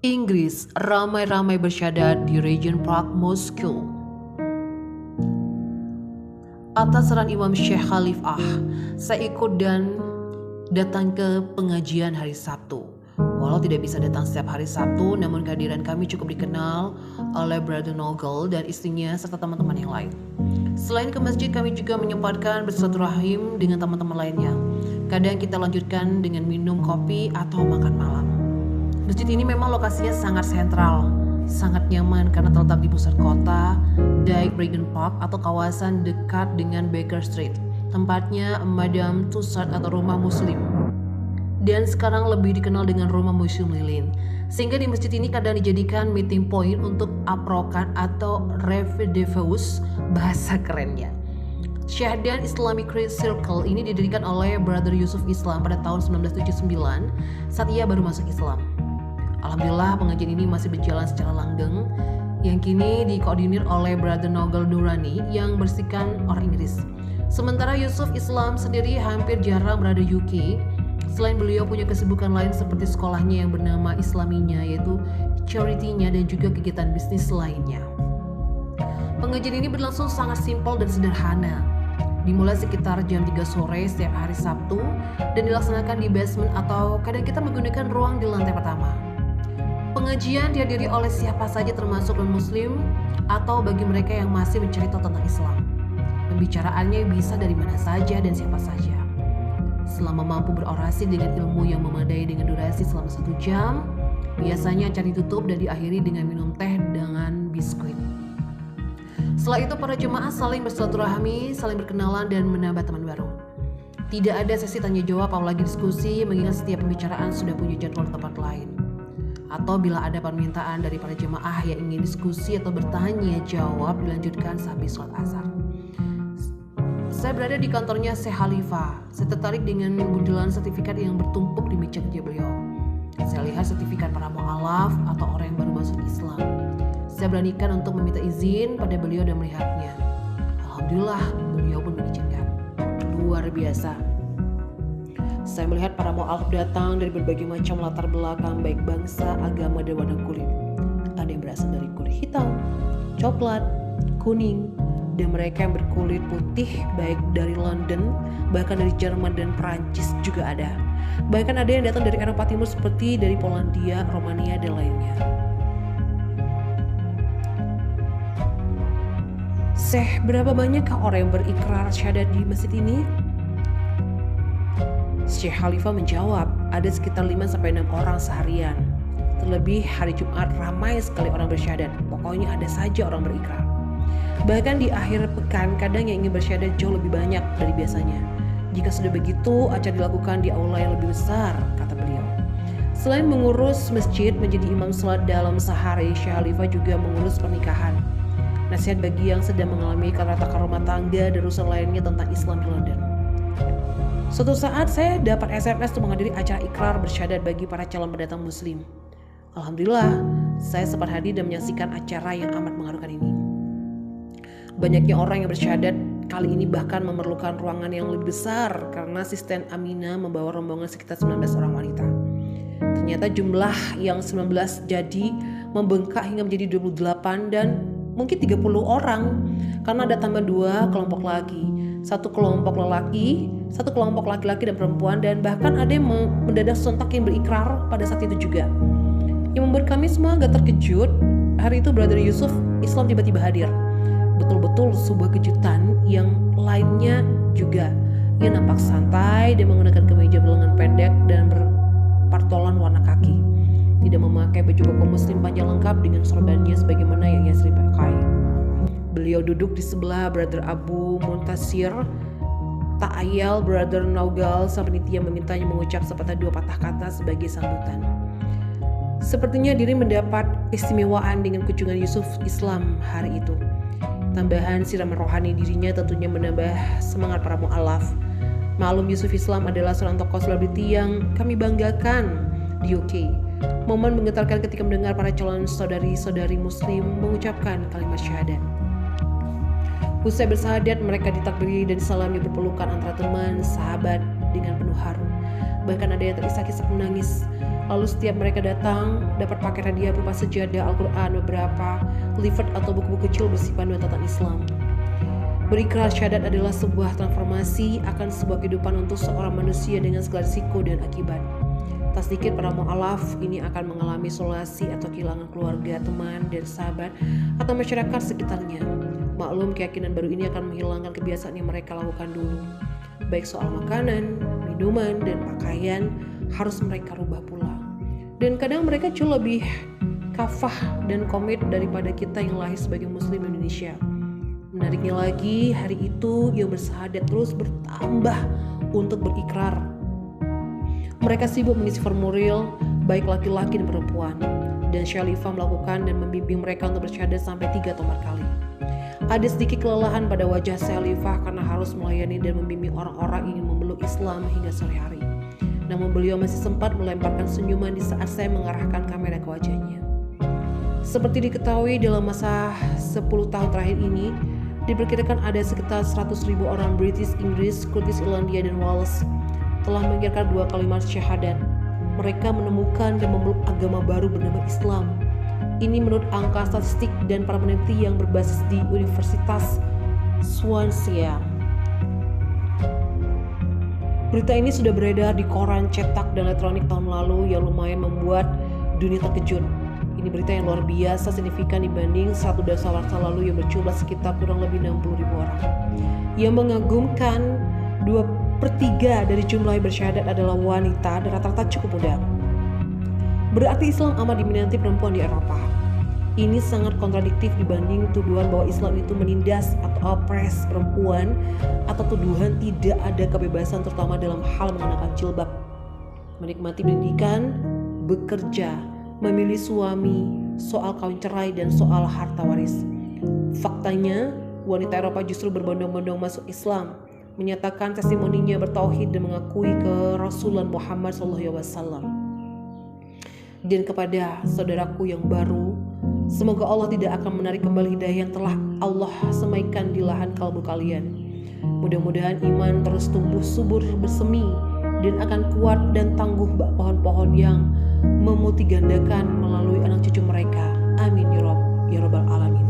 Inggris ramai-ramai bersyahadat di Regent Park, Moskow. Atas saran Imam Syekh Khalifah, saya ikut dan datang ke pengajian hari Sabtu. Walau tidak bisa datang setiap hari Sabtu, namun kehadiran kami cukup dikenal oleh Brother Nogel dan istrinya serta teman-teman yang lain. Selain ke masjid, kami juga menyempatkan bersilaturahim dengan teman-teman lainnya. Kadang kita lanjutkan dengan minum kopi atau makan malam. Masjid ini memang lokasinya sangat sentral, sangat nyaman karena terletak di pusat kota, Dijk Regent Park atau kawasan dekat dengan Baker Street. Tempatnya Madame Tussauds atau rumah muslim. Dan sekarang lebih dikenal dengan rumah Muslim Lilin. Sehingga di masjid ini kadang dijadikan meeting point untuk aprokan atau rendezvous bahasa kerennya. Syahdan Islamic Circle ini didirikan oleh Brother Yusuf Islam pada tahun 1979 saat ia baru masuk Islam. Alhamdulillah pengajian ini masih berjalan secara langgeng, yang kini dikoordinir oleh Brother Nogel Durrani yang bersihkan orang Inggris. Sementara Yusuf Islam sendiri hampir jarang berada di UK. Selain beliau punya kesibukan lain seperti sekolahnya yang bernama Islaminya, yaitu charity-nya dan juga kegiatan bisnis lainnya. Pengajian ini berlangsung sangat simpel dan sederhana. Dimulai sekitar jam 3 sore setiap hari Sabtu dan dilaksanakan di basement atau kadang kita menggunakan ruang di lantai pertama. Pengajian dihadiri oleh siapa saja termasuk non-muslim atau bagi mereka yang masih mencari tahu tentang Islam. Pembicaraannya bisa dari mana saja dan siapa saja. Selama mampu berorasi dengan ilmu yang memadai dengan durasi selama 1 jam, biasanya acara ditutup dan diakhiri dengan minum teh dengan biskuit. Setelah itu para jemaah saling bersilaturahmi, saling berkenalan dan menambah teman baru. Tidak ada sesi tanya jawab apalagi diskusi, mengingat setiap pembicaraan sudah punya jadwal tempat lain. Atau bila ada permintaan dari para jemaah yang ingin diskusi atau bertanya jawab, dilanjutkan sehabis sholat asar. Saya berada di kantornya Syekh Khalifah. Saya tertarik dengan bundelan sertifikat yang bertumpuk di meja kerja beliau. Saya lihat sertifikat para mu'alaf atau orang yang baru masuk Islam. Saya beranikan untuk meminta izin pada beliau dan melihatnya. Alhamdulillah, beliau pun mengizinkan. Luar biasa. Saya melihat para mu'alaf datang dari berbagai macam latar belakang, baik bangsa, agama, dan warna kulit. Ada yang berasal dari kulit hitam, coklat, kuning, dan mereka yang berkulit putih baik dari London, bahkan dari Jerman dan Perancis juga ada. Bahkan ada yang datang dari Eropa Timur seperti dari Polandia, Romania, dan lainnya. Berapa banyakkah orang yang berikrar syahadat di masjid ini? Syekh Khalifah menjawab, ada sekitar 5-6 orang seharian. Terlebih hari Jumat ramai sekali orang bersyahadat. Pokoknya ada saja orang berikrar. Bahkan di akhir pekan kadang yang ingin bersyahadat jauh lebih banyak dari biasanya. Jika sudah begitu, acara dilakukan di aula yang lebih besar, kata beliau. Selain mengurus masjid menjadi imam salat dalam sehari, Syekh Khalifah juga mengurus pernikahan. Nasihat bagi yang sedang mengalami keretakan rumah tangga dan urusan lainnya tentang Islam di London. Suatu saat saya dapat SMS untuk menghadiri acara ikrar bersyahadat bagi para calon pendatang muslim. Alhamdulillah, saya sempat hadir dan menyaksikan acara yang amat mengharukan ini. Banyaknya orang yang bersyahadat kali ini bahkan memerlukan ruangan yang lebih besar karena asisten Amina membawa rombongan sekitar 19 orang wanita. Ternyata jumlah yang 19 jadi membengkak hingga menjadi 28 dan mungkin 30 orang karena ada tambah 2 kelompok lagi. 1 kelompok lelaki, 1 kelompok laki-laki dan perempuan, dan bahkan ada yang mendadak sontak yang berikrar pada saat itu juga. Yang membuat kami semua agak terkejut, hari itu Brother Yusuf Islam tiba-tiba hadir. Betul-betul sebuah kejutan yang lainnya juga. Ia nampak santai dan menggunakan kemeja berlengan pendek dan berpartolan warna kaki. Tidak memakai baju koko muslim panjang lengkap dengan sorbannya sebagaimana yang ia sering pakai. Beliau duduk di sebelah Brother Abu Muntasir. Tak ayal Brother Nogel sang panitia memintanya mengucap sepatah 2 patah kata sebagai sambutan. Sepertinya diri mendapat istimewaan dengan kunjungan Yusuf Islam hari itu. Tambahan siraman rohani dirinya tentunya menambah semangat para mu'alaf. Maklum Yusuf Islam adalah seorang tokoh selebriti yang kami banggakan di UK. Momen menggetarkan ketika mendengar para calon saudari-saudari muslim mengucapkan kalimat syahadat. Usai bersahadat, mereka ditakbiri dan disalami berpelukan antara teman, sahabat, dengan penuh haru. Bahkan ada yang terisak-isak menangis. Lalu setiap mereka datang dapat paket hadiah berupa sejadah Al-Quran, beberapa leaflet atau buku-buku kecil berisi panduan tentang Islam. Berikrar syahadat adalah sebuah transformasi akan sebuah kehidupan untuk seorang manusia dengan segala risiko dan akibat. Tak sedikit para mu'alaf ini akan mengalami isolasi atau kehilangan keluarga, teman, dan sahabat atau masyarakat sekitarnya. Maklum, keyakinan baru ini akan menghilangkan kebiasaan yang mereka lakukan dulu. Baik soal makanan, minuman, dan pakaian harus mereka rubah pula. Dan kadang mereka jauh lebih kafah dan komit daripada kita yang lahir sebagai muslim Indonesia. Menariknya lagi, hari itu yang bersahadat terus bertambah untuk berikrar. Mereka sibuk mengisi formulir, baik laki-laki dan perempuan. Dan Khalifah melakukan dan membimbing mereka untuk bersyahadat sampai 3 atau 4 kali. Ada sedikit kelelahan pada wajah Khalifah karena harus melayani dan membimbing orang-orang ingin memeluk Islam hingga sore hari. Namun beliau masih sempat melemparkan senyuman di saat saya mengarahkan kamera ke wajahnya. Seperti diketahui dalam masa 10 tahun terakhir ini, diperkirakan ada sekitar 100.000 orang British, Inggris, Scottish, Irlandia, dan Wales telah mengikrarkan 2 kalimat syahadat. Mereka menemukan dan memeluk agama baru bernama Islam. Ini menurut angka statistik dan para peneliti yang berbasis di Universitas Swansea. Berita ini sudah beredar di koran cetak dan elektronik tahun lalu yang lumayan membuat dunia terkejut. Ini berita yang luar biasa signifikan dibanding 1 dasawarsa lalu yang berjumlah sekitar kurang lebih 60.000 orang. Yang mengagumkan, 2/3 dari jumlah yang bersyahadat adalah wanita dan rata-rata cukup muda. Berarti Islam amat diminati perempuan di Eropa. Ini sangat kontradiktif dibanding tuduhan bahwa Islam itu menindas atau opres perempuan atau tuduhan tidak ada kebebasan terutama dalam hal mengenakan jilbab, menikmati pendidikan, bekerja, memilih suami, soal kawin cerai, dan soal harta waris. Faktanya, wanita Eropa justru berbondong-bondong masuk Islam, menyatakan testimoninya bertauhid dan mengakui kerasulan Muhammad SAW. Dan kepada saudaraku yang baru, semoga Allah tidak akan menarik kembali hidayah yang telah Allah semaikan di lahan kalbu kalian. Mudah-mudahan iman terus tumbuh subur bersemi dan akan kuat dan tangguh bak pohon-pohon yang memutigandakan melalui anak cucu mereka. Amin ya Rabbal Alamin.